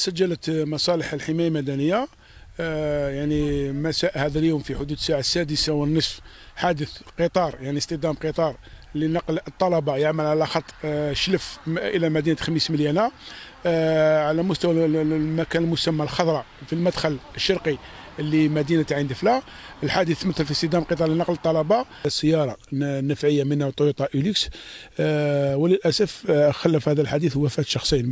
سجلت مصالح الحماية المدنية يعني مساء هذا اليوم في حدود الساعة 6:30 حادث قطار، يعني اصطدام قطار لنقل الطلبة يعمل على خط شلف إلى مدينة خميس مليانة على مستوى المكان المسمى الخضراء في المدخل الشرقي لمدينة عين دفلة. الحادث تمثل في اصطدام قطار لنقل الطلبة، السيارة نفعية منها تويوتا إيليكس، وللأسف خلف هذا الحادث وفاة شخصين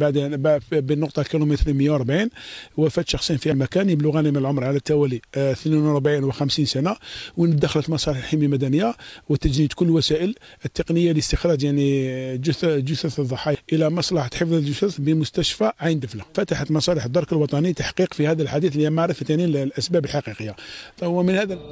بالنقطة كيلومتر 140. وفاة شخصين في المكان يبلغان من العمر على التوالي 42 و50 سنة. وين دخلت مصالح الحماية المدنية وتجنيد كل الوسائل التقنية لاستخراج يعني جثث الضحايا إلى مصلحة حفظ الجثث بمستشفى عين دفلة. فتحت مصالح الدرك الوطني تحقيق في هذا الحادث لمعرفة يعني الأسباب الحقيقية. ومن هذا يفضل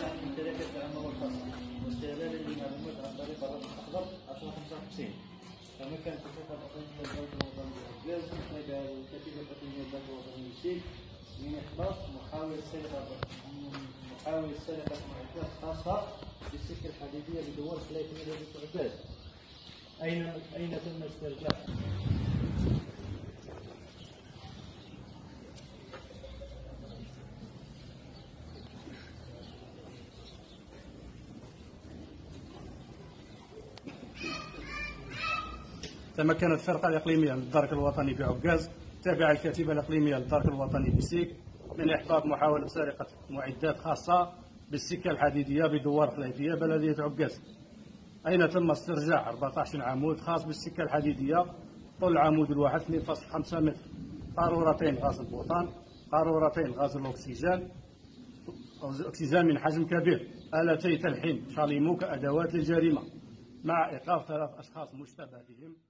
عن ممتلكات العامة والخاصة واستغلال المعلومات عن طريق الرقم الأخضر 1055. تمكن الكتيبة الوطنية للضبط الوطني بالغاز لدى الكتيبة الوطنية للضبط الوطني بالسيل من إخلاص محاولة سرقة معدات خاصة بالسكة الحديدية بدوار 300 عباس. أين تم استرجاعها؟ تمكنت الفرقة الإقليمية للدرك الوطني بعكاز تابعة الكتيبة الإقليمية للدرك الوطني بسيك من إحباط محاولة سرقة معدات خاصة بالسكة الحديدية بدوار خليفية بلدية عكاز، أين تم استرجاع 14 عمود خاص بالسكة الحديدية. طول العمود الواحد 2.5 متر، قارورتين غاز البوطان، قارورتين غاز الأكسجين من حجم كبير، آلتي تلحيم شاليمو كأدوات للجريمة، مع إيقاف 3 أشخاص مشتبه بهم.